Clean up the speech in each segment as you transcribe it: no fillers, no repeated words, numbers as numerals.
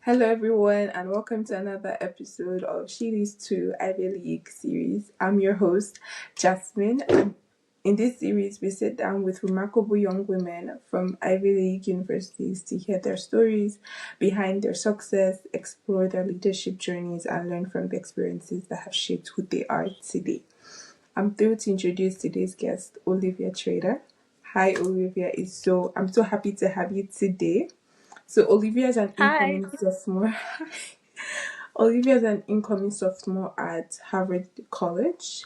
Hello, everyone, and welcome to another episode of She Leads to Ivy League series. I'm your host, Jasmine, and in this series, we sit down with remarkable young women from Ivy League universities to hear their stories behind their success, explore their leadership journeys, and learn from the experiences that have shaped who they are today. I'm thrilled to introduce today's guest, Olivia Trader. Hi, Olivia. I'm so happy to have you today. So Olivia is an Hi. incoming sophomore. Olivia is an incoming sophomore at Harvard College,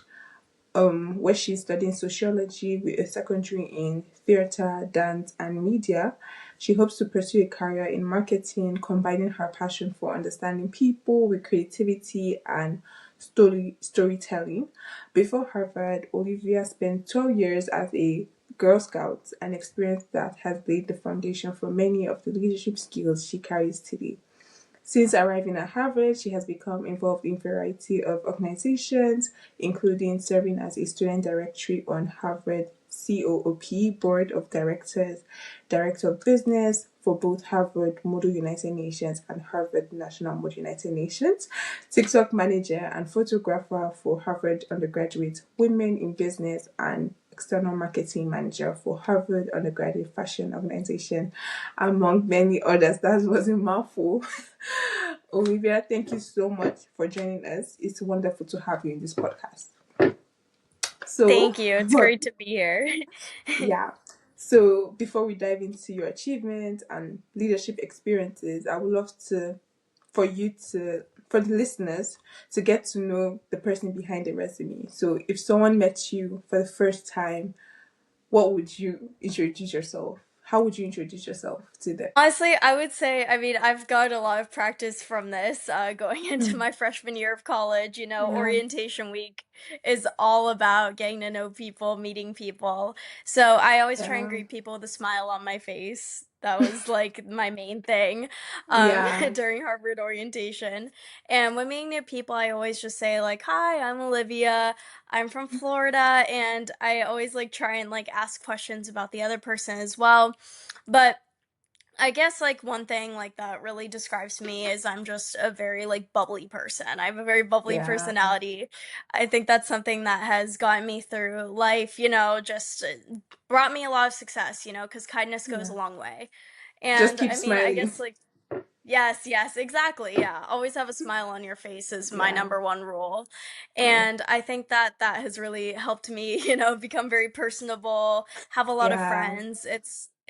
where she's studying sociology with a secondary in theater, dance, and media. She hopes to pursue a career in marketing, combining her passion for understanding people with creativity and storytelling. Before Harvard, Olivia spent 12 years as a Girl Scout, an experience that has laid the foundation for many of the leadership skills she carries today. Since arriving at Harvard, she has become involved in a variety of organizations, including serving as a student directory on Harvard COOP Board of Directors, Director of Business for both Harvard Model United Nations and Harvard National Model United Nations, TikTok manager and photographer for Harvard undergraduate Women in Business, and external marketing manager for Harvard undergraduate fashion organization, among many others. That was a mouthful. Olivia, thank you so much for joining us. It's wonderful to have you in this podcast. So, Thank you. It's great to be here. yeah. So, before we dive into your achievements and leadership experiences, I would love for you to, for the listeners, to get to know the person behind the resume. So, if someone met you for the first time, what would you introduce yourself? How would you introduce yourself to them? Honestly, I would say, I've got a lot of practice from this going into Mm. my freshman year of college. Yeah. Orientation week is all about getting to know people, meeting people. So I always try and Yeah. greet people with a smile on my face. That was like my main thing Yeah. during Harvard orientation. And when meeting new people, I always just say, like, hi, I'm Olivia. I'm from Florida. And I always like try and like ask questions about the other person as well. But I guess like one thing like that really describes me is I'm just a very like bubbly person. I have a very bubbly Yeah. personality. I think that's something that has gotten me through life, just brought me a lot of success, because kindness goes Yeah. a long way. Just And keep I smiling. guess like yes, yes, exactly. Yeah. Always have a smile on your face is my Yeah. number one rule. Oh. And I think that that has really helped me, become very personable, have a lot of Yeah. friends.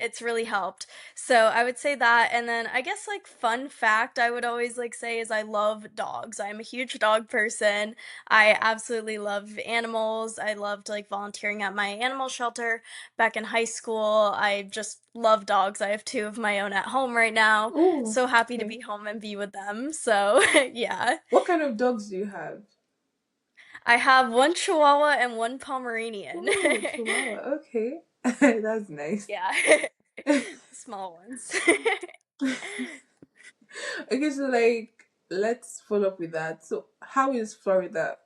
It's really helped. So I would say that. And then I guess like fun fact I would always like say is I love dogs. I'm a huge dog person. I absolutely love animals. I loved like volunteering at my animal shelter back in high school. I just love dogs. I have two of my own at home right now. Oh, So happy to okay. be home and be with them. So, yeah. What kind of dogs do you have? I have one Chihuahua and one Pomeranian. Oh, Chihuahua. Okay. That's nice. Yeah. Small ones. Okay, so like let's follow up with that. So how is Florida?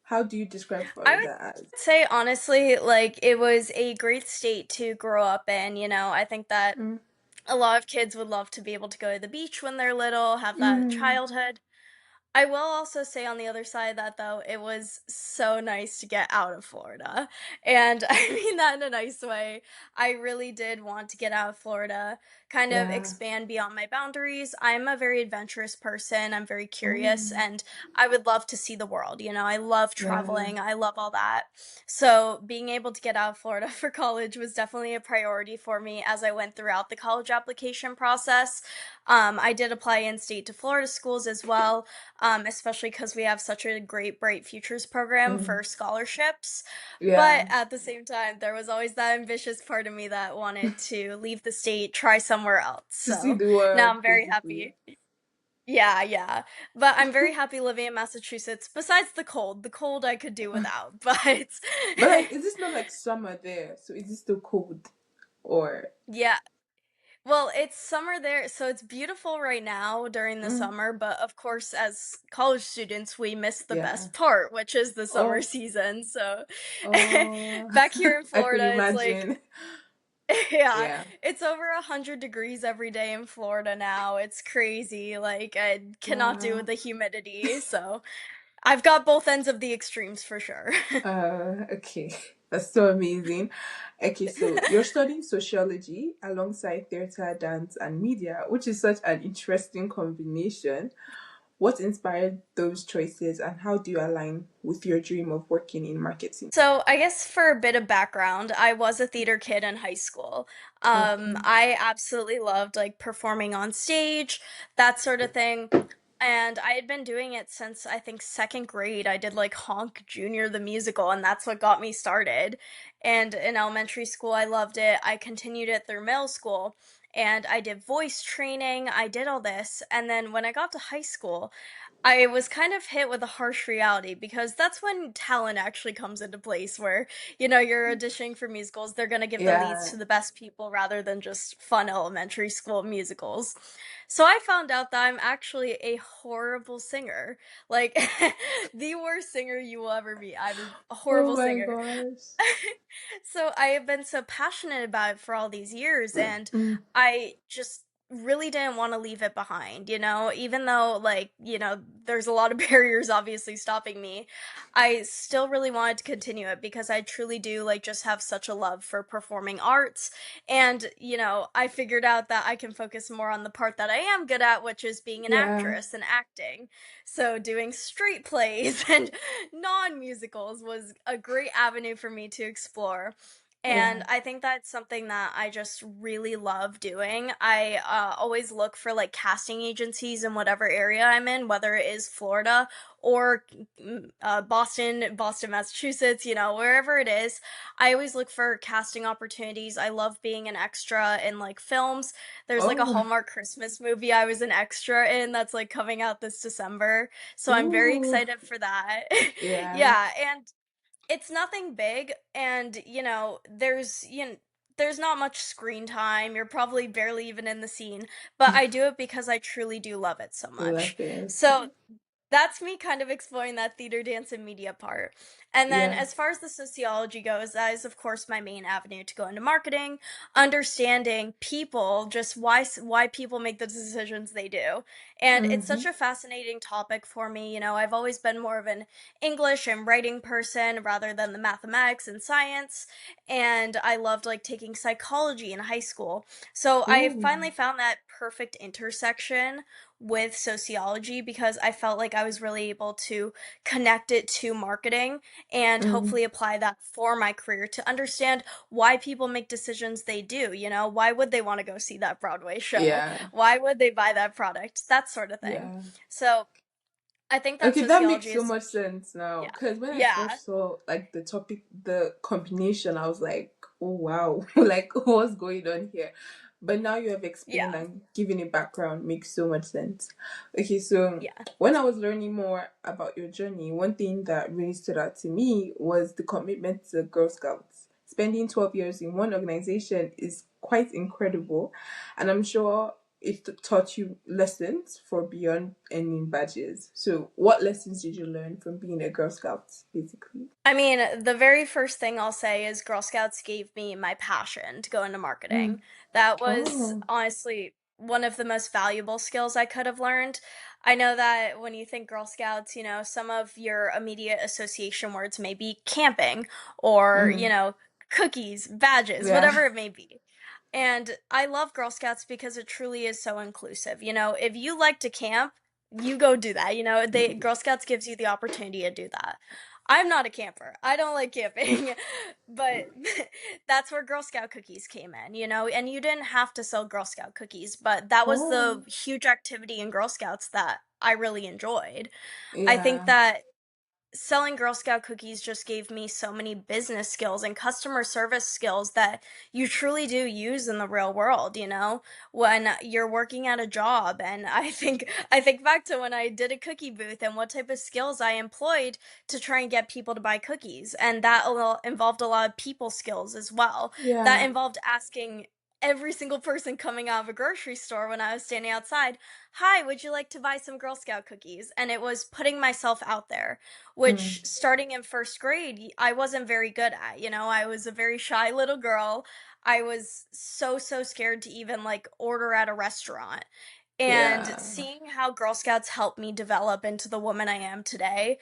How do you describe I would Florida as? say honestly, like it was a great state to grow up in. I think that Mm. a lot of kids would love to be able to go to the beach when they're little, have that Mm. childhood. I will also say on the other side of that though, it was so nice to get out of Florida. And I mean that in a nice way. I really did want to get out of Florida, kind of Yeah. expand beyond my boundaries. I'm a very adventurous person. I'm very curious Oh. and I would love to see the world. I love Yeah. traveling. I love all that. So, being able to get out of Florida for college was definitely a priority for me as I went throughout the college application process. I did apply in state to Florida schools as well, especially because we have such a great Bright Futures program Mm. for scholarships. But Yeah. at the same time, there was always that ambitious part of me that wanted to leave the state, try somewhere else. To see So the now world, I'm very basically. happy. Yeah, yeah. But I'm very happy living in Massachusetts. Besides the cold I could do without. But But like, is this not like summer there? So is it still cold? Or yeah. Well, it's summer there, so it's beautiful right now during the mm, summer, but of course, as college students, we miss the yeah. best part, which is the summer Oh, season. So oh, back here in I could Florida, it's like, imagine. Yeah, Yeah. it's over 100 degrees every day in Florida now. It's crazy. Like, I cannot do with Wow. the humidity, so I've got both ends of the extremes for sure. Okay. That's so amazing. Okay, so you're studying sociology alongside theater, dance, and media, which is such an interesting combination. What inspired those choices, and how do you align with your dream of working in marketing? So, I guess for a bit of background, I was a theater kid in high school. Okay. I absolutely loved like performing on stage, that sort of thing. And I had been doing it since I think second grade. I did like Honk Junior the musical, and that's what got me started. And in elementary school, I loved it. I continued it through middle school, and I did voice training. I did all this. And then when I got to high school, I was kind of hit with a harsh reality because that's when talent actually comes into place where, you're auditioning for musicals, they're going to give the leads Yeah. to the best people rather than just fun elementary school musicals. So I found out that I'm actually a horrible singer. Like the worst singer you will ever be. I'm a Oh horrible my singer. gosh. So I have been so passionate about it for all these years, and Mm, I just really didn't want to leave it behind, even though, like, there's a lot of barriers obviously stopping me. I still really wanted to continue it because I truly do like just have such a love for performing arts. And, I figured out that I can focus more on the part that I am good at, which is being an yeah. actress and acting. So doing street plays and non-musicals was a great avenue for me to explore. And Yeah. I think that's something that I just really love doing. I always look for like casting agencies in whatever area I'm in, whether it is Florida or Boston, Massachusetts, wherever it is. I always look for casting opportunities. I love being an extra in like films. There's like a Oh. Hallmark Christmas movie I was an extra in that's like coming out this December. So I'm very Ooh. excited for that. Yeah. Yeah, and it's nothing big, and there's not much screen time. You're probably barely even in the scene, but I do it because I truly do love it so Love much. it. So that's me kind of exploring that theater, dance, and media part. And then Yeah. as far as the sociology goes, that is of course my main avenue to go into marketing, understanding people, just why people make the decisions they do. And it's Mm-hmm. such a fascinating topic for me. I've always been more of an English and writing person rather than the mathematics and science. And I loved like taking psychology in high school. So I Ooh. finally found that perfect intersection with sociology because I felt like I was really able to connect it to marketing and Mm. hopefully apply that for my career to understand why people make decisions they do. Why would they want to go see that Broadway show? Yeah. Why would they buy that product? That sort of thing. Yeah. So I think that Okay, that makes sociology so is much such, sense now. yeah. Because when I Yeah. first saw like the topic, the combination, I was like, oh wow, like what's going on here? But now you have explained Yeah. and given a background makes so much sense. Okay, so Yeah. when I was learning more about your journey, one thing that really stood out to me was the commitment to Girl Scouts. Spending 12 years in one organization is quite incredible, and I'm sure it taught you lessons for beyond earning badges. So, what lessons did you learn from being a Girl Scout, basically? I mean, the very first thing I'll say is Girl Scouts gave me my passion to go into Mm. marketing. That was Oh. honestly one of the most valuable skills I could have learned. I know that when you think Girl Scouts, some of your immediate association words may be camping or, Mm. cookies, badges, Yeah. whatever it may be. And I love Girl Scouts because it truly is so inclusive. If you like to camp, you go do that. Girl Scouts gives you the opportunity to do that. I'm not a camper. I don't like camping. But that's where Girl Scout cookies came in, and you didn't have to sell Girl Scout cookies, but that was Oh. the huge activity in Girl Scouts that I really enjoyed. I think Yeah. that selling Girl Scout cookies just gave me so many business skills and customer service skills that you truly do use in the real world, when you're working at a job. And I think back to when I did a cookie booth and what type of skills I employed to try and get people to buy cookies. And that involved a lot of people skills as well. That Yeah. involved asking every single person coming out of a grocery store when I was standing outside, "Hi, would you like to buy some Girl Scout cookies?" And it was putting myself out there, Mm. which starting in first grade, I wasn't very good at. I was a very shy little girl. I was so, so scared to even like order at a restaurant. And Yeah. seeing how Girl Scouts helped me develop into the woman I am today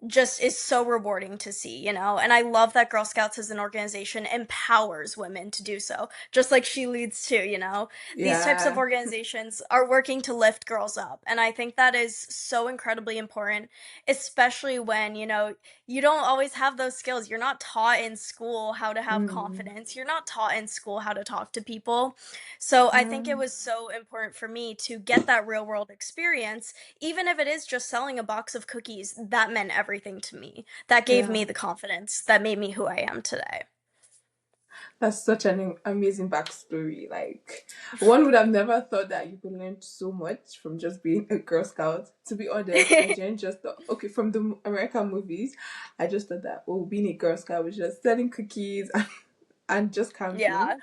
just is so rewarding to see, you know? And I love that Girl Scouts as an organization empowers women to do so, just like she leads to, you know? These types of Yeah. organizations are working to lift girls up. And I think that is so incredibly important, especially when, you know, you don't always have those skills. You're not taught in school how to have Mm. confidence. You're not taught in school how to talk to people. So I think it Yeah. was so important for me to get that real world experience, even if it is just selling a box of cookies. That meant everything to me. That gave Yeah. me the confidence that made me who I am today. That's such an amazing backstory. Like, one would have never thought that you could learn so much from just being a Girl Scout. To be honest, I didn't just thought, okay, from the American movies, I just thought that, oh, being a Girl Scout was just selling cookies and just camping. Yeah.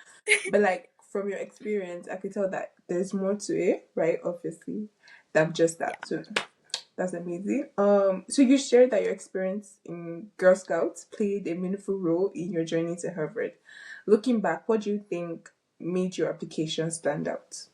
But, like, from your experience, I could tell that there's more to it, right? Obviously, than just Yeah. that. So, that's amazing. So you shared that your experience in Girl Scouts played a meaningful role in your journey to Harvard. Looking back, what do you think made your application stand out?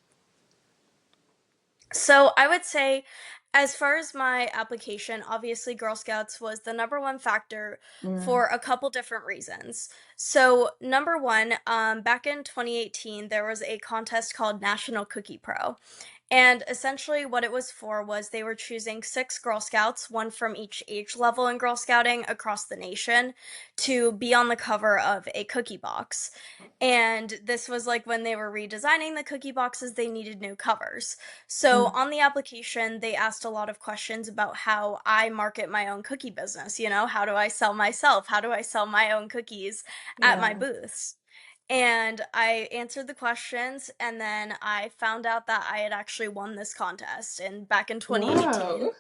So I would say, as far as my application, obviously Girl Scouts was the number one factor Mm, for a couple different reasons. So, number one, back in 2018, there was a contest called National Cookie Pro. And essentially, what it was for was they were choosing six Girl Scouts, one from each age level in Girl Scouting across the nation, to be on the cover of a cookie box. And this was like when they were redesigning the cookie boxes, they needed new covers. So mm, on the application, they asked a lot of questions about how I market my own cookie business. You know, how do I sell myself? How do I sell my own cookies at my yeah. booths? And I answered the questions, and then I found out that I had actually won this contest in back in 2018. Wow.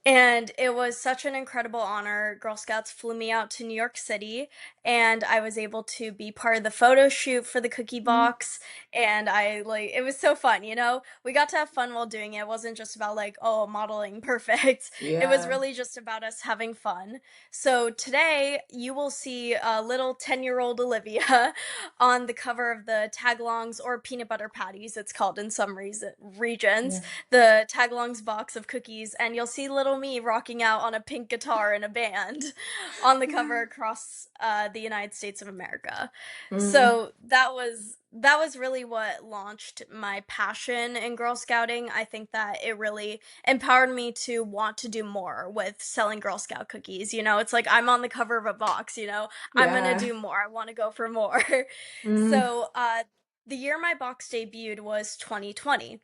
And it was such an incredible honor. Girl Scouts flew me out to New York City, and I was able to be part of the photo shoot for the cookie Mm, box. And I like it was so fun, you know? We got to have fun while doing it. It wasn't just about like, oh, modeling perfect. It was yeah. really just about us having fun. So today, you will see a little 10-year-old Olivia on the cover of the tagalongs or peanut butter patties, it's called in some regions, Yeah. the tagalongs box of cookies, and you'll see little me rocking out on a pink guitar in a band on the cover across the United States of America. Mm, So that was really what launched my passion in Girl Scouting. I think that it really empowered me to want to do more with selling Girl Scout cookies. You know, it's like I'm on the cover of a box, you know, I'm gonna yeah. do more. I want to go for more. Mm, So, the year my box debuted was 2020.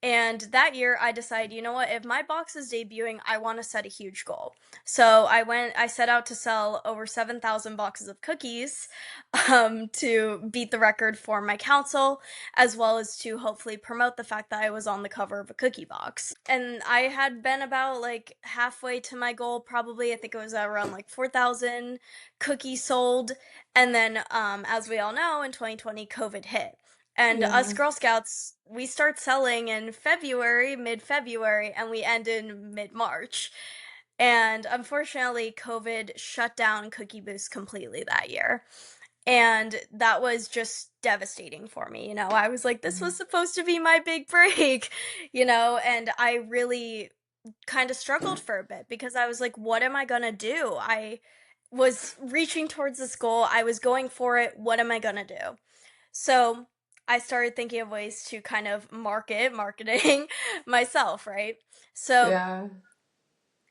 And that year, I decided, you know what, if my box is debuting, I want to set a huge goal. So I set out to sell over 7,000 boxes of cookies to beat the record for my council, as well as to hopefully promote the fact that I was on the cover of a cookie box. And I had been about like halfway to my goal, probably. I think it was around like 4,000 cookies sold. And then, as we all know, in 2020, COVID hit. And us yeah. Girl Scouts, we start selling in February, mid February, and we end in mid March. And unfortunately, COVID shut down Cookie Boost completely that year. And that was just devastating for me. You know, I was like, this Mm, was supposed to be my big break, you know, and I really kind of struggled for a bit because I was like, what am I going to do? I was reaching towards this goal, I was going for it. What am I going to do? So I started thinking of ways to kind of marketing myself, right? So yeah.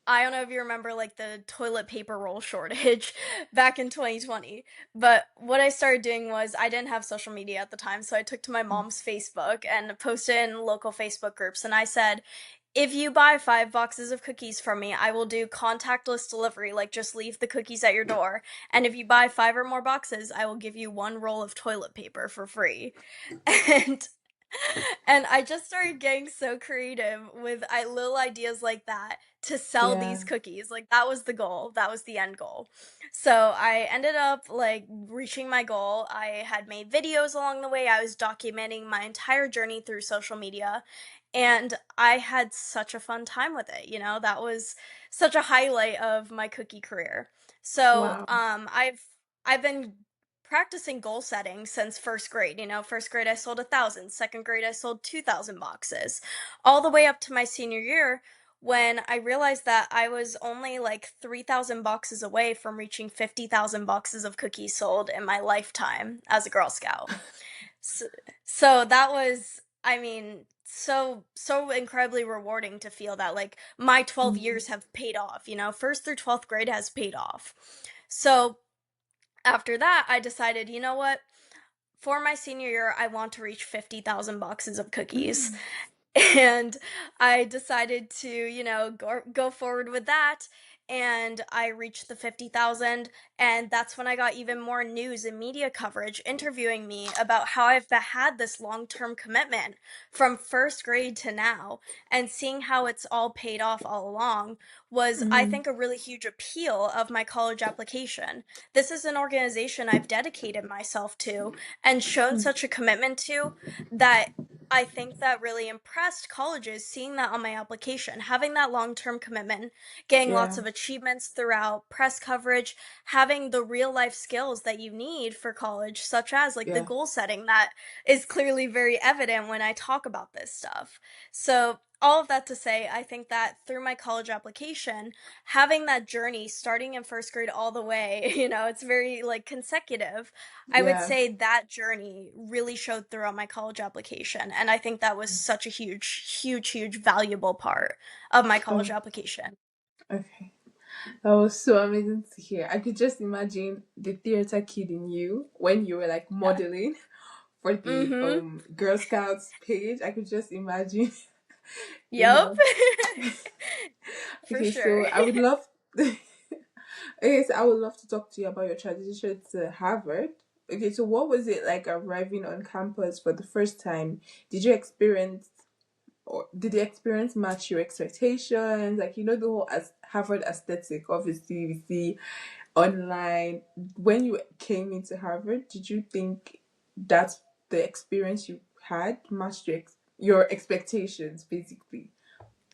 I don't know if you remember like the toilet paper roll shortage back in 2020, but what I started doing was I didn't have social media at the time, so I took to my Mm, mom's Facebook and posted in local Facebook groups, and I said, if you buy 5 boxes of cookies from me, I will do contactless delivery, like just leave the cookies at your door. And if you buy 5 or more boxes, I will give you 1 roll of toilet paper for free. And I just started getting so creative with little ideas like that to sell yeah. these cookies. Like that was the goal. That was the end goal. So I ended up like reaching my goal. I had made videos along the way. I was documenting my entire journey through social media, and I had such a fun time with it. You know, that was such a highlight of my cookie career. So Wow. I've been practicing goal setting since first grade. First grade I sold 1,000, second grade I sold 2,000 boxes, all the way up to my senior year when I realized that I was only like 3,000 boxes away from reaching 50,000 boxes of cookies sold in my lifetime as a Girl Scout. So, so that was, I mean, so incredibly rewarding to feel that like my 12 Mm, years have paid off, first through 12th grade has paid off. So after that, I decided, you know what? For my senior year, I want to reach 50,000 boxes of cookies. mm, And I decided to, go forward with that. And I reached the 50,000. And that's when I got even more news and media coverage interviewing me about how I've had this long term commitment from first grade to now. And seeing how it's all paid off all along was, I mm, think, a really huge appeal of my college application. This is an organization I've dedicated myself to and shown mm. such a commitment to that I think that really impressed colleges seeing that on my application, having that long term commitment, getting lots Yeah, of achievements throughout press coverage, having the real life skills that you need for college, such as like the yeah, goal setting that is clearly very evident when I talk about this stuff. So, all of that to say, I think that through my college application, having that journey starting in first grade all the way, it's very like consecutive. I would yeah. say that journey really showed throughout my college application. And I think that was such a huge, huge, huge valuable part of my college Oh, application. okay. That was so amazing to hear. I could just imagine the theater kid in you when you were like Yeah. modeling for the Mm-hmm. Girl Scouts page. I could just imagine, you Yep. know. For Okay, sure. so I would love okay, so I would love to talk to you about your transition to Harvard. Okay, so what was it like arriving on campus for the first time? Did you experience or did the experience match your expectations? Like the whole as Harvard aesthetic, obviously we see online. When you came into Harvard, did you think that the experience you had matched your expectations, basically,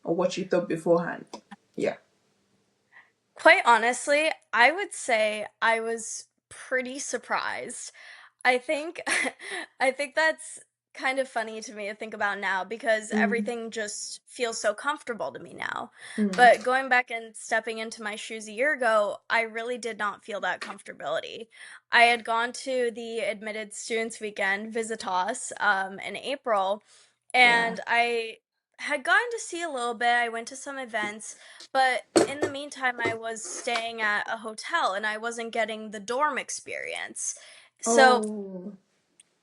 or what you thought beforehand? Yeah. Quite honestly, I would say I was pretty surprised. I think I think that's kind of funny to me to think about now because Mm, everything just feels so comfortable to me now. mm, But going back and stepping into my shoes a year ago, I really did not feel that comfortability. I had gone to the Admitted Students Weekend Visitas in April, yeah. and I had gotten to see a little bit. I went to some events, but in the meantime, I was staying at a hotel and I wasn't getting the dorm experience. So Oh.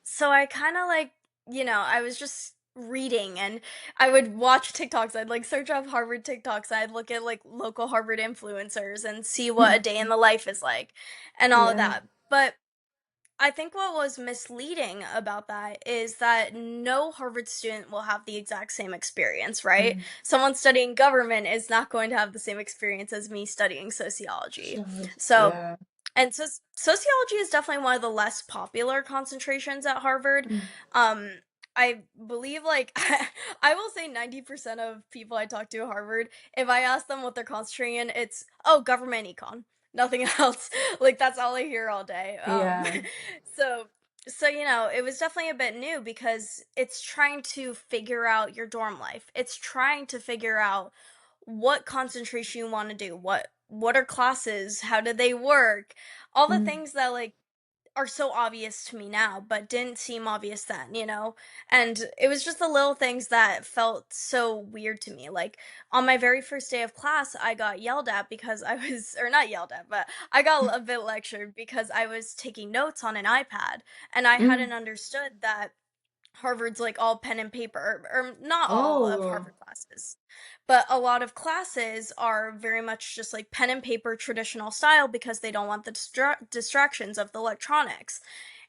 so I kind of like, I was just reading and I would watch TikToks. I'd like search up Harvard TikToks. I'd look at like local Harvard influencers and see what a day in the life is like and all of Yeah. that. But I think what was misleading about that is that no Harvard student will have the exact same experience, right? Mm. Someone studying government is not going to have the same experience as me studying sociology. Sure. So, Yeah. and so sociology is definitely one of the less popular concentrations at Harvard. Mm. Um, I believe like I will say 90% of people I talk to at Harvard, if I ask them what they're concentrating in, it's oh, government econ. Nothing else. Like that's all I hear all day. Yeah. So it was definitely a bit new because it's trying to figure out your dorm life. It's trying to figure out what concentration you want to do. What are classes? How do they work? All the Mm. things that like are so obvious to me now, but didn't seem obvious then. And it was just the little things that felt so weird to me. Like on my very first day of class, I got yelled at because I was, or not yelled at, but I got a bit lectured because I was taking notes on an iPad and I Mm. hadn't understood that Harvard's like all pen and paper, or not all of Oh. Harvard classes, but a lot of classes are very much just like pen and paper traditional style because they don't want the distractions of the electronics.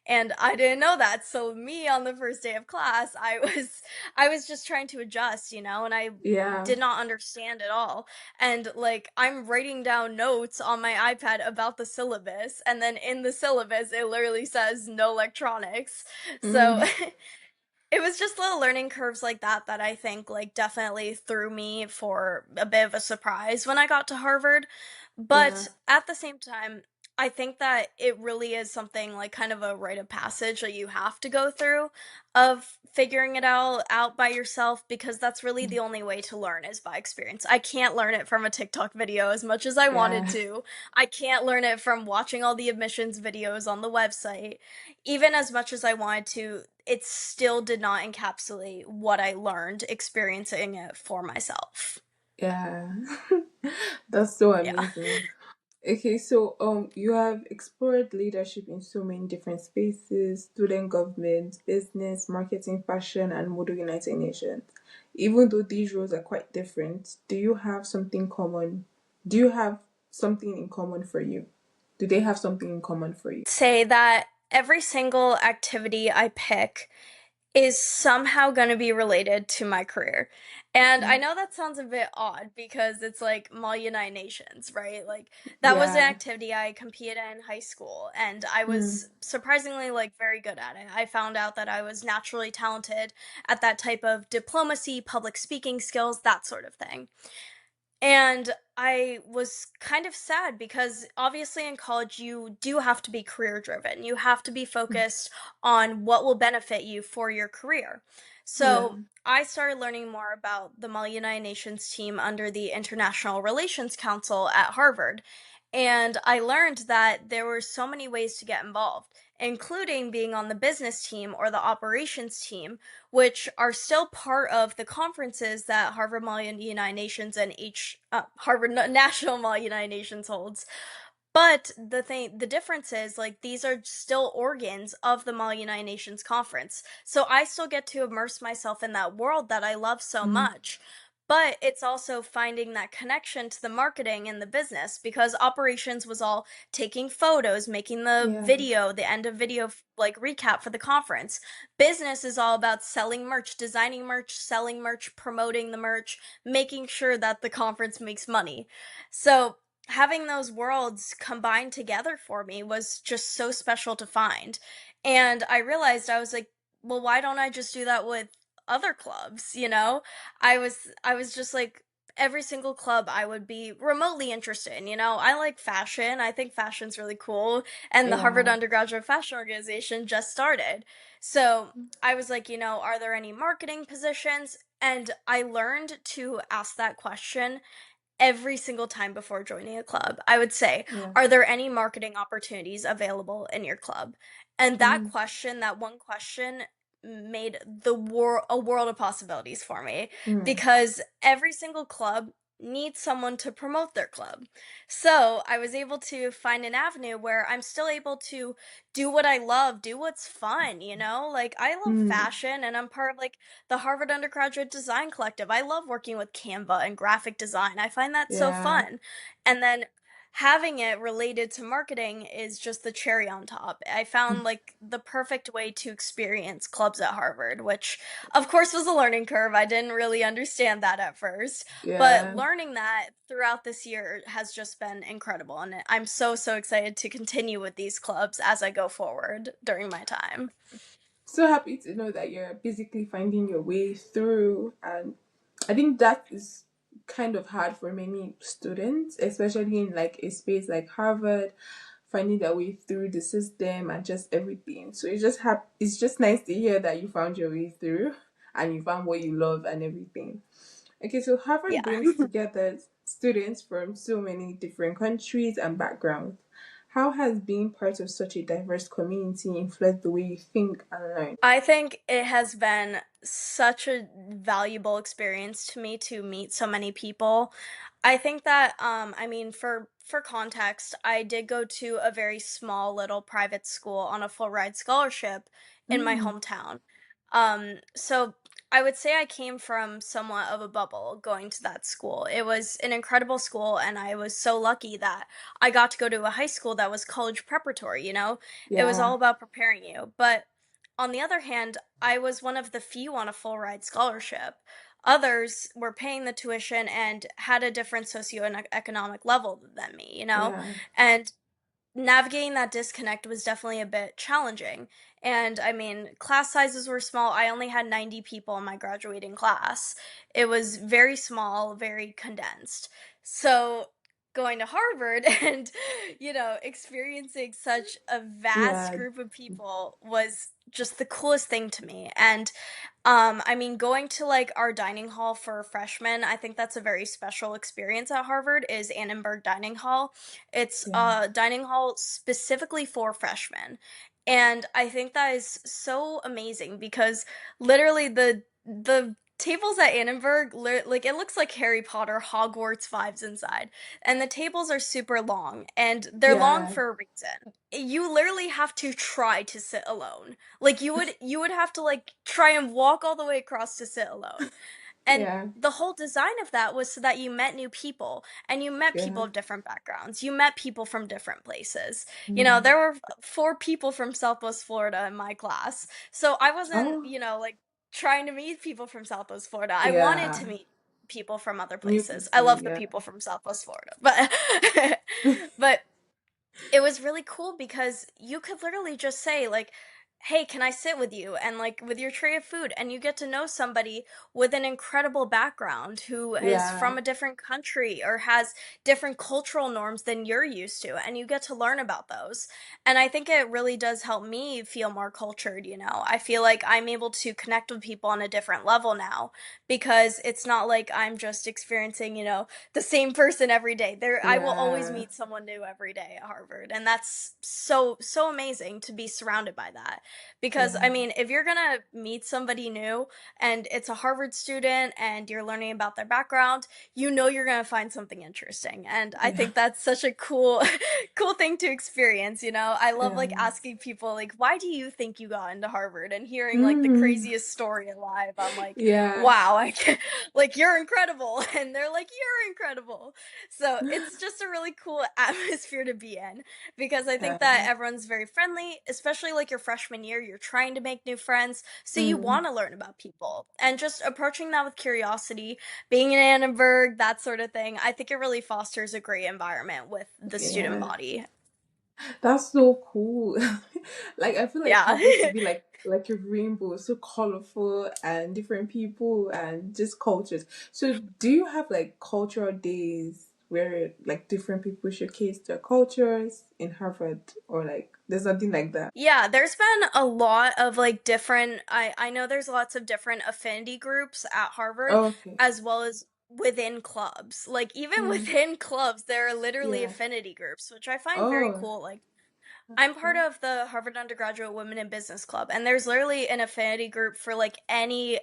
And I didn't know that. So me on the first day of class, I was just trying to adjust, and I Yeah. did not understand at all. And like I'm writing down notes on my iPad about the syllabus, and then in the syllabus it literally says no electronics. So Mm. it was just little learning curves like that I think like definitely threw me for a bit of a surprise when I got to Harvard. Yeah. But at the same time, I think that it really is something like kind of a rite of passage that you have to go through of figuring it out by yourself because that's really the only way to learn is by experience. I can't learn it from a TikTok video as much as I wanted Yeah, to. I can't learn it from watching all the admissions videos on the website. Even as much as I wanted to, it still did not encapsulate what I learned experiencing it for myself. yeah. That's so Yeah. amazing. Okay, so you have explored leadership in so many different spaces, student government, business, marketing, fashion, and Model United Nations. Even though these roles are quite different, do you have something common? Do you have something in common for you? Do they have something in common for you? Say that every single activity I pick is somehow going to be related to my career. And I know that sounds a bit odd because it's like Mall United Nations, right? Like that was an Yeah. activity I competed in high school and I Mm, was surprisingly like very good at it. I found out that I was naturally talented at that type of diplomacy, public speaking skills, that sort of thing. And I was kind of sad because obviously in college you do have to be career driven. You have to be focused on what will benefit you for your career. yeah. So I started learning more about the Mali United Nations team under the International Relations Council at Harvard. And I learned that there were so many ways to get involved, including being on the business team or the operations team, which are still part of the conferences that Harvard Mall United Nations and Harvard National Mall United Nations holds. But the difference is like these are still organs of the Mall United Nations conference. So I still get to immerse myself in that world that I love so Mm, much. But it's also finding that connection to the marketing and the business because operations was all taking photos, making the yeah. video, the end of video like recap for the conference. Business is all about selling merch, designing merch, selling merch, promoting the merch, making sure that the conference makes money. So having those worlds combined together for me was just so special to find. And I realized I was like, well, why don't I just do that with other clubs, you know? I was just like every single club I would be remotely interested in, you know? I like fashion. I think fashion's really cool, and the Harvard Yeah. Undergraduate Fashion Organization just started. So, I was like, are there any marketing positions? And I learned to ask that question every single time before joining a club. I would say, Yeah. are there any marketing opportunities available in your club? And Mm, that one question made a world of possibilities for me mm, because every single club needs someone to promote their club. So, I was able to find an avenue where I'm still able to do what I love, do what's fun, you know? Like I love mm, fashion and I'm part of like the Harvard Undergraduate Design Collective. I love working with Canva and graphic design. I find that so yeah. fun. And then having it related to marketing is just the cherry on top. I found like the perfect way to experience clubs at Harvard, which of course was a learning curve. I didn't really understand that at first, but Yeah. learning that throughout this year has just been incredible. And I'm so, so excited to continue with these clubs as I go forward during my time. So happy to know that you're basically finding your way through, and I think that is kind of hard for many students, especially in like a space like Harvard, finding their way through the system and just everything. So it's just nice to hear that you found your way through and you found what you love and everything. Okay, so Harvard Yeah. brings together students from so many different countries and backgrounds. How has being part of such a diverse community influenced the way you think and learn? I think it has been such a valuable experience to me to meet so many people. I think that I mean for context, I did go to a very small little private school on a full ride scholarship in my Mm, hometown. So I would say I came from somewhat of a bubble going to that school. It was an incredible school and I was so lucky that I got to go to a high school that was college preparatory, you know? It was yeah, all about preparing you. But on the other hand, I was one of the few on a full ride scholarship. Others were paying the tuition and had a different socioeconomic level than me, you know? yeah, And navigating that disconnect was definitely a bit challenging. And I mean, class sizes were small. I only had 90 people in my graduating class. It was very small, very condensed. So going to Harvard and, experiencing such a vast Yeah. group of people was just the coolest thing to me. And I mean, going to like our dining hall for freshmen, I think that's a very special experience at Harvard is Annenberg Dining Hall. It's Yeah. a dining hall specifically for freshmen. And I think that is so amazing because literally the tables at Annenberg, like it looks like Harry Potter Hogwarts vibes inside. And the tables are super long, and they're long Yeah. for a reason. You literally have to try to sit alone. Like you would have to like try and walk all the way across to sit alone. And Yeah. the whole design of that was so that you met new people and you met people Yeah. of different backgrounds. You met people from different places. Mm. There were four people from Southwest Florida in my class. So I wasn't, Oh, like trying to meet people from Southwest Florida. I wanted yeah. to meet people from other New places. I people, love the yeah. people from Southwest Florida. But but it was really cool because you could literally just say like, hey, can I sit with you, and like with your tray of food, and you get to know somebody with an incredible background who is Yeah. from a different country or has different cultural norms than you're used to, and you get to learn about those. And I think it really does help me feel more cultured. I feel like I'm able to connect with people on a different level now because it's not like I'm just experiencing, the same person every day. I will always Yeah. meet someone new every day at Harvard, and that's so amazing to be surrounded by that. Because I Yeah. mean, if you're going to meet somebody new and it's a Harvard student and you're learning about their background, you're going to find something interesting. And I Yeah. think that's such a cool cool thing to experience. I love Yeah. like asking people like, why do you think you got into Harvard, and hearing like the Mm. craziest story alive. I'm like, Yeah. wow, I can, like you're incredible, and they're like, you're incredible. So it's just a really cool atmosphere to be in because I think that Yeah. everyone's very friendly, especially like your freshman year. You're trying to make new friends, so you Mm. want to learn about people, and just approaching that with curiosity, being in Annenberg, that sort of thing. I think it really fosters a great environment with the student Yeah. body. That's so cool. Like I feel like Yeah. Harvard to be like a rainbow, so colorful and different people and just cultures. So do you have like cultural days where like different people showcase their cultures in Harvard or like there's nothing like that? Yeah, there's been a lot of like different I know there's lots of different affinity groups at Harvard Oh, okay. as well as within clubs. Like even Mm. within clubs there are literally Yeah. affinity groups, which I find very Oh, cool. Like that's I'm part cool. of the Harvard Undergraduate Women in Business Club, and there's literally an affinity group for like any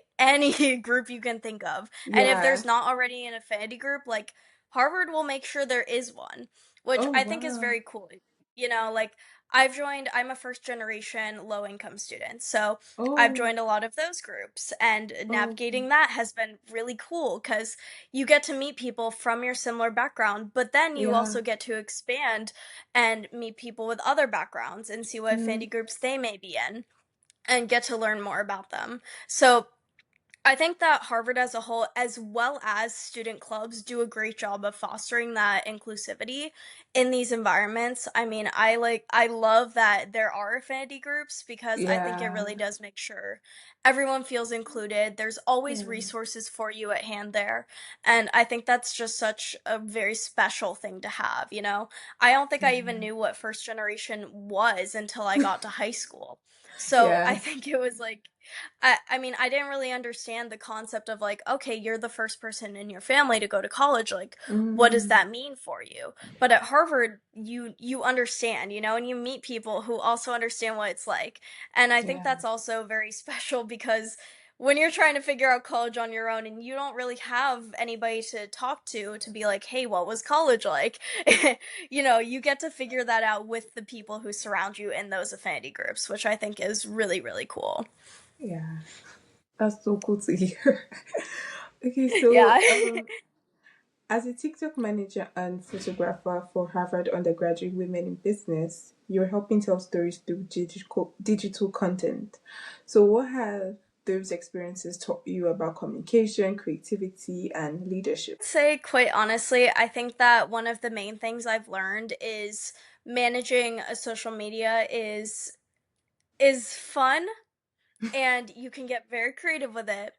group you can think of. And if Yeah. there's not already an affinity group, like Harvard will make sure there is one, which Oh, I think is wow. very cool. Like I'm a first generation low income student. So I've Oh, joined a lot of those groups, and oh, navigating that has been really cool because you get to meet people from your similar background, but then you yeah. also get to expand and meet people with other backgrounds and see what Mm. affinity groups they may be in and get to learn more about them. So I think that Harvard as a whole, as well as student clubs, do a great job of fostering that inclusivity in these environments. I mean, I love that there are affinity groups because I think it Yeah. really does make sure everyone feels included. There's always Yeah. resources for you at hand there. And I think that's just such a very special thing to have. I don't think I even Yeah. knew what first generation was until I got to high school. So I Yeah. think it was like I mean, I didn't really understand the concept of like, okay, you're the first person in your family to go to college. Like, what does Mm. that mean for you? But at Harvard, you understand, and you meet people who also understand what it's like. And I think Yeah. that's also very special because when you're trying to figure out college on your own and you don't really have anybody to talk to be like, hey, what was college like? You get to figure that out with the people who surround you in those affinity groups, which I think is really, really cool. Yeah. That's so cool to hear. Okay, Yeah. so as a TikTok manager and photographer for Harvard undergraduate women in business, you're helping tell stories through digital content. So, what have those experiences taught you about communication, creativity, and leadership? Say quite honestly, I think that one of the main things I've learned is managing a social media is fun, and you can get very creative with it,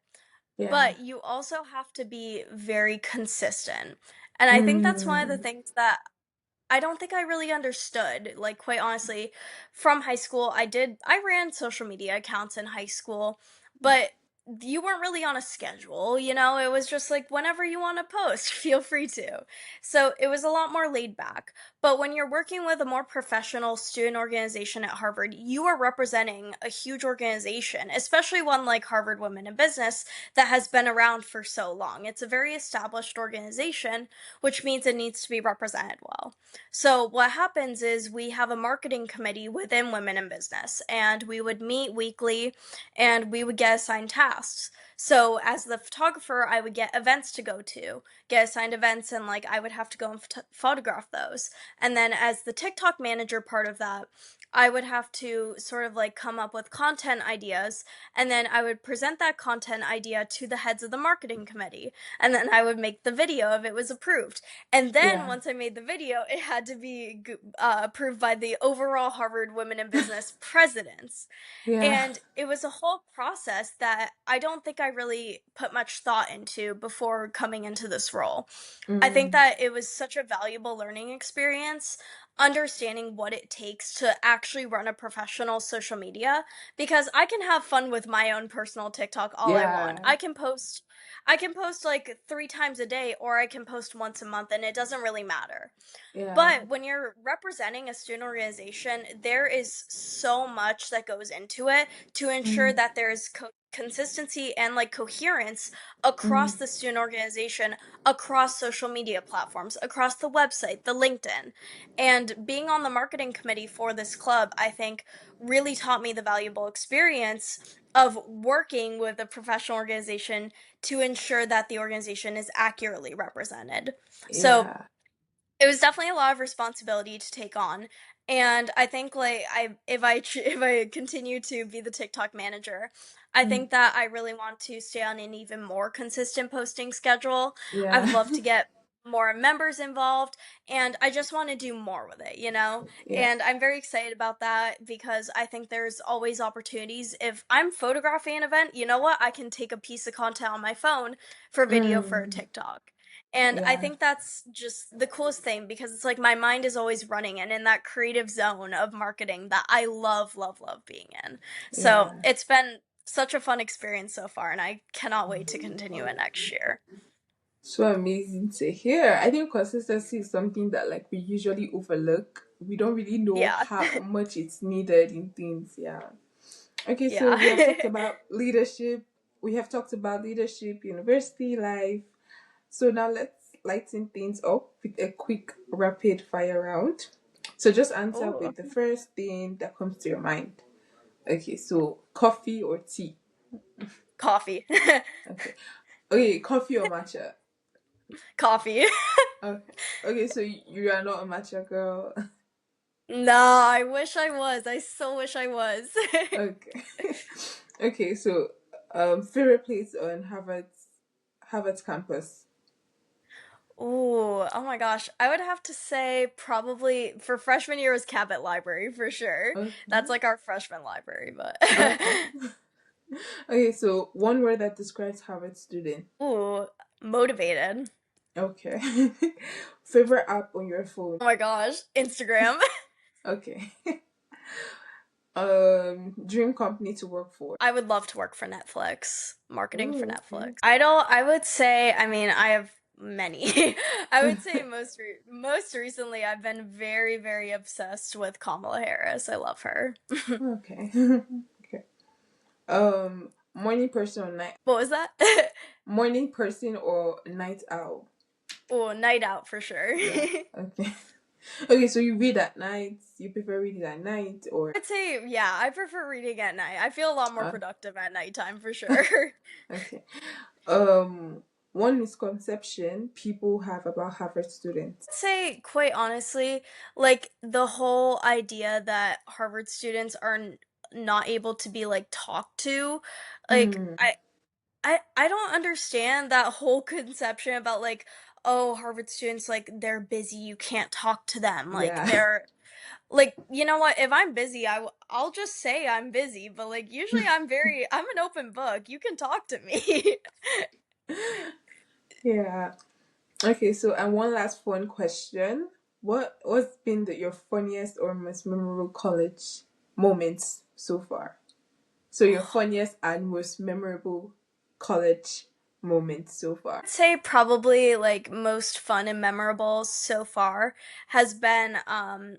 Yeah. but you also have to be very consistent. And I think that's one of the Mm, things that I don't think I really understood. Like, quite honestly, from high school, I ran social media accounts in high school, but you weren't really on a schedule, you know? It was just like whenever you want to post, feel free to. So it was a lot more laid back. But when you're working with a more professional student organization at Harvard, you are representing a huge organization, especially one like Harvard Women in Business that has been around for so long. It's a very established organization, which means it needs to be represented well. So, what happens is we have a marketing committee within Women in Business, and we would meet weekly and we would get assigned tasks. So, as the photographer, I would get events to go to, get assigned events, and like I would have to go and photograph those. And then, as the TikTok manager part of that, I would have to sort of like come up with content ideas, and then I would present that content idea to the heads of the marketing committee, and then I would make the video if it was approved. And then yeah, once I made the video, it had to be approved by the overall Harvard Women in Business presidents. yeah. And it was a whole process that I don't think I really put much thought into before coming into this role. I think Mm, that it was such a valuable learning experience, understanding what it takes to actually run a professional social media, because I can have fun with my own personal TikTok all I want. yeah, I can post like 3 times a day or I can post once a month and it doesn't really matter. yeah. But when you're representing a student organization, there is so much that goes into it to ensure Mm, that there's consistency and like coherence across mm, the student organization, across social media platforms, across the website, the LinkedIn. And being on the marketing committee for this club, I think really taught me the valuable experience of working with a professional organization to ensure that the organization is accurately represented. So, yeah. it was definitely a lot of responsibility to take on, and I think like if I continue to be the TikTok manager, I Mm, think that I really want to stay on an even more consistent posting schedule. I would yeah. love to get more members involved, and I just want to do more with it, you know? Yeah. And I'm very excited about that because I think there's always opportunities. If I'm photographing an event, you know what? I can take a piece of content on my phone for video for Mm, TikTok. And I yeah. think that's just the coolest thing because it's like my mind is always running and in that creative zone of marketing that I love, love, love being in. So Yeah. it's been such a fun experience so far, and I cannot wait to continue it next year. So amazing to hear. I think consistency is something that like we usually overlook. We don't really know Yeah. how much it's needed in things. Yeah. Okay, so Yeah. we have talked about leadership. We have talked about leadership, university life. So now let's lighten things up with a quick rapid fire round. So just answer Ooh, with the first thing that comes to your mind. Okay, so coffee or tea? coffee. Okay. Okay, coffee or matcha? Coffee. Okay. Okay, so you are not a matcha girl. No, I wish I was. I so wish I was. Okay. Okay, so favorite place on Harvard's campus. Ooh, oh my gosh. I would have to say probably for freshman year was Cabot Library for sure. That's Okay. like our freshman library, but Okay. Okay, so one word that describes Harvard student. ooh, motivated. Okay. Favorite app on your phone. Oh my gosh, Instagram. Okay. Dream company to work for. I would love to work for Netflix, marketing for Oh, okay. Netflix. I would say, I mean, I have many. I would say most recently I've been very, very obsessed with Kamala Harris. I love her. Okay. Okay. Morning person or night What was that? morning person or night owl. Oh, night out for sure. Yeah. Okay. Okay, so you read at night. You prefer reading at night or I'd say, yeah, I prefer reading at night. I feel a lot more uh, productive at nighttime for sure. okay. Um, one misconception people have about Harvard students. Say quite honestly, like the whole idea that Harvard students are not able to be like talked to, like Mm, I don't understand that whole conception about like, oh, Harvard students like they're busy, you can't talk to them. Like yeah. they're like, you know what? If I'm busy, I'll just say I'm busy, but like usually I'm an open book. You can talk to me. Yeah. Okay, so and one last fun question. What's been your funniest or most memorable college moments so far? So your funniest and most memorable college moments so far. I'd say probably like most fun and memorable so far has been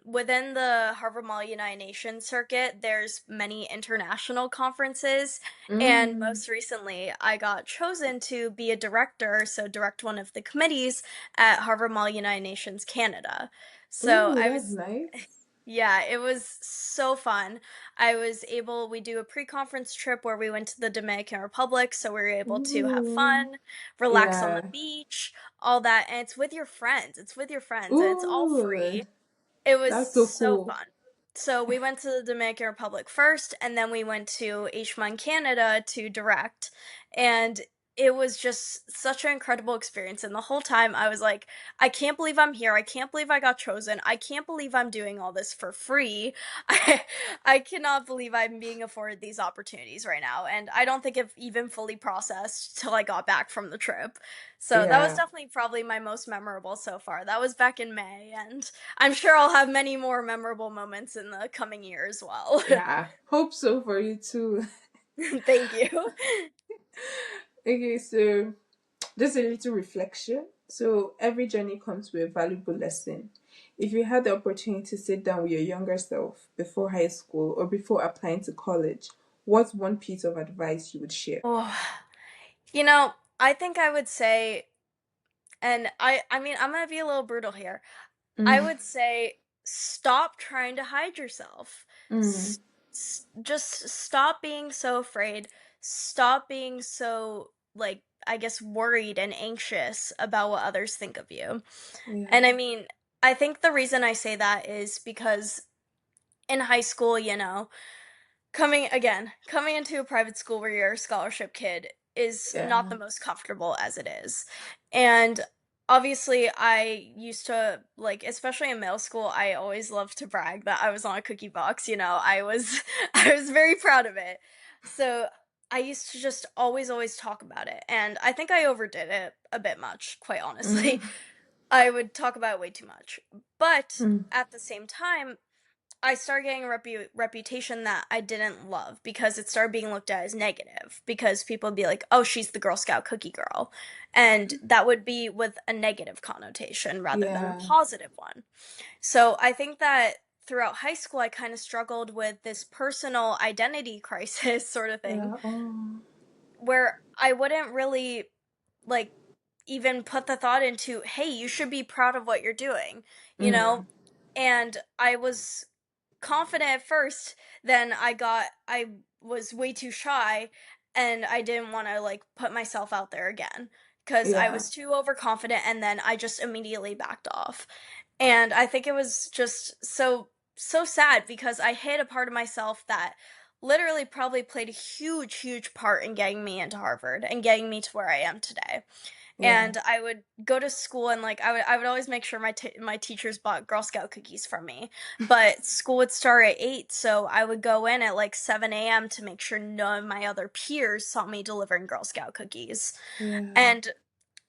within the Harvard Mall United Nations circuit, there's many international conferences, and Mm. most recently I got chosen to be a director, so direct one of the committees at Harvard Mall United Nations Canada. So Ooh, I that's was nice. yeah, it was so fun. We do a pre-conference trip where we went to the Dominican Republic, so we were able to have Ooh. fun, relax on the Yeah. beach, all that, and it's with your friends. It's with your friends, and it's all Ooh. free. It was That's so so cool. fun. So we went to the Dominican Republic first, and then we went to HMUN Canada to direct, and it was just such an incredible experience. And the whole time I was like, I can't believe I'm here. I can't believe I got chosen. I can't believe I'm doing all this for free. I, I cannot believe I'm being afforded these opportunities right now. And I don't think I've even fully processed till I got back from the trip. So that was Yeah. definitely probably my most memorable so far. That was back in May, and I'm sure I'll have many more memorable moments in the coming year as well. Yeah. Hope so for you too. Thank you. Okay, so just a little reflection. So every journey comes with a valuable lesson. If you had the opportunity to sit down with your younger self before high school or before applying to college, what's one piece of advice you would share? Oh, I think I would say, and I mean, I'm gonna be a little brutal here. I Mm, would say stop trying to hide yourself. mm, Just stop being so afraid. Stop being so, like, I guess, worried and anxious about what others think of you. And I yeah, mean, I think the reason I say that is because in high school, coming into a private school where you're a scholarship kid is not yeah, the most comfortable as it is. And obviously, I used to, like, especially in middle school, I always loved to brag that I was on a cookie box, I was I was very proud of it. So, I used to just always talk about it, and I think I overdid it a bit much, quite honestly. mm, I would talk about it way too much. But mm, at the same time, I started getting a reputation that I didn't love because it started being looked at as negative. Because people would be like, oh, she's the Girl Scout cookie girl. And that would be with a negative connotation rather than a yeah, positive one. So I think that throughout high school, I kind of struggled with this personal identity crisis sort of thing yeah. Oh, where I wouldn't really like even put the thought into, hey, you should be proud of what you're doing, you mm, know? And I was confident at first, then I was way too shy and I didn't want to like put myself out there again because I yeah, was too overconfident and then I just immediately backed off. And I think it was just so sad because I hid a part of myself that literally probably played a huge part in getting me into Harvard and getting me to where I am today. yeah, And I would go to school and like I would always make sure my teachers bought Girl Scout cookies from me. But school would start at 8, so I would go in at like 7 a.m. to make sure none of my other peers saw me delivering Girl Scout cookies. yeah, And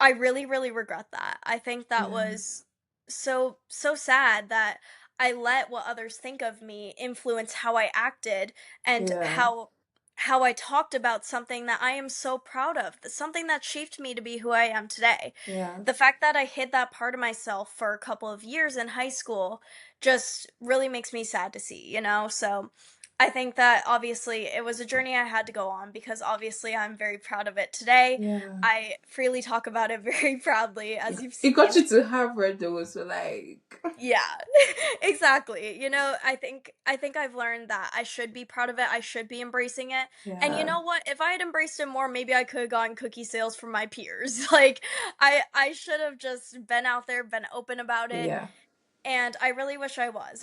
I really regret that. I think that yeah, was so sad that I let what others think of me influence how I acted and yeah, how I talked about something that I am so proud of, something that shaped me to be who I am today. yeah, The fact that I hid that part of myself for a couple of years in high school just really makes me sad to see? So I think that obviously it was a journey I had to go on because obviously I'm very proud of it today. yeah. I freely talk about it very proudly, as you've It got seen. you to Harvard though, so like, Yeah, exactly. I think I've learned that I should be proud of it. I should be embracing it. And you yeah, know what? If I had embraced it more, maybe I could have gotten cookie sales from my peers. Like I should have just been out there, been open about it, yeah, and I really wish I was.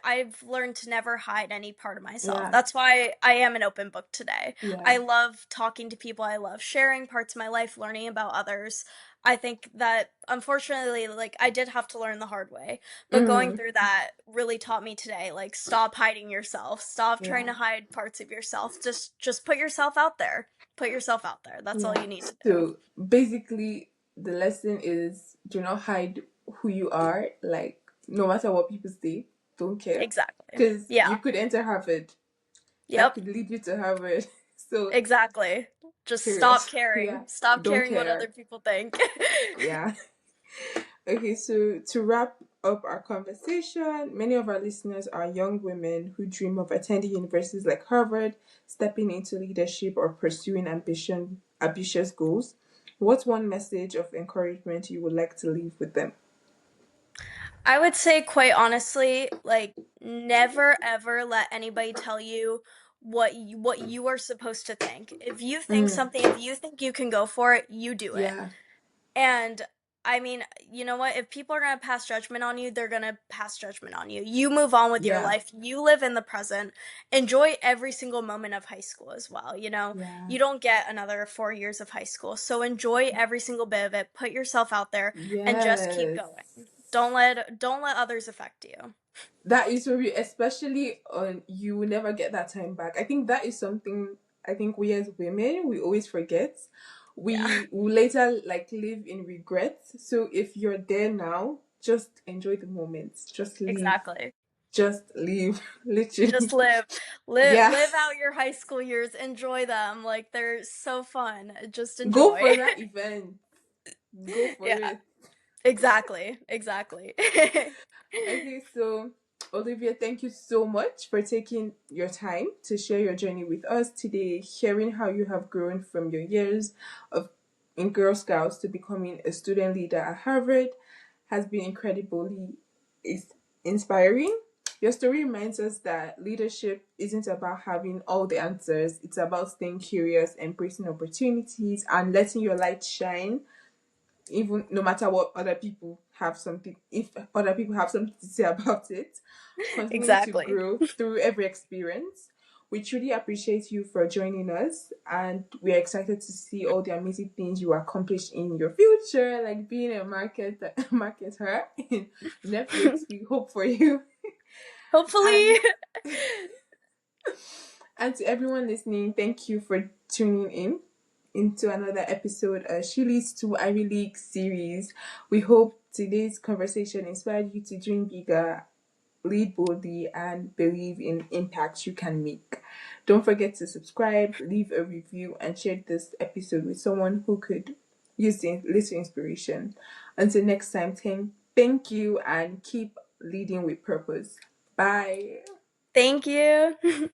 I've learned to never hide any part of myself. yeah, That's why I am an open book today. yeah. I love talking to people. I love sharing parts of my life, learning about others. I think that unfortunately like I did have to learn the hard way, but going Mm, through that really taught me today like stop hiding yourself. Stop trying yeah, to hide parts of yourself. Just put yourself out there. Put yourself out there. That's all yeah. you need to do. So basically, the lesson is do not hide who you are. Like, no matter what people say, don't care. Exactly. Because you Yeah. could enter Harvard. That Yep. could lead you to Harvard. So, Exactly. Just period. stop caring. Yeah. Stop Don't caring what other care. people think. Yeah. Okay, so to wrap up our conversation, many of our listeners are young women who dream of attending universities like Harvard, stepping into leadership, or pursuing ambitious goals. What's one message of encouragement you would like to leave with them? I would say, quite honestly, like, never ever let anybody tell you what you are supposed to think. If you think Mm, something, if you think you can go for it, you do it. yeah, And I mean, you know what? If people are gonna pass judgment on you, they're gonna pass judgment on you. You move on with your yeah, life. You live in the present. Enjoy every single moment of high school as well. You know, yeah. you don't get another 4 years of high school. So enjoy every single bit of it. Put yourself out there and just keep Yes. going. Don't let others affect you. That is for you, especially on you will never get that time back. I think that is something I think we as women we always forget. Yeah, We will later like live in regret. So if you're there now, just enjoy the moment. Just leave. exactly. Just leave. Just Literally. live. Live Yeah. live out your high school years. Enjoy them. Like, they're so fun. Just Go enjoy. for that event. Go for Yeah. it. Exactly, exactly. Okay, so Olivia, thank you so much for taking your time to share your journey with us today, sharing how you have grown from your years of in Girl Scouts to becoming a student leader at Harvard has been incredibly is inspiring. Your story reminds us that leadership isn't about having all the answers. It's about staying curious, embracing opportunities, and letting your light shine even no matter what other people have something if other people have something to say about it, continuing to Exactly. grow through every experience. We truly appreciate you for joining us, and we are excited to see all the amazing things you accomplish in your future, like being a marketer in Netflix. We hope for you. Hopefully. And and to everyone listening, thank you for tuning in into another episode of She Leads to Ivy League series. We hope today's conversation inspired you to dream bigger, lead boldly, and believe in impact you can make. Don't forget to subscribe, leave a review, and share this episode with someone who could use the little inspiration. Until next time, thank you and keep leading with purpose. Bye. Thank you.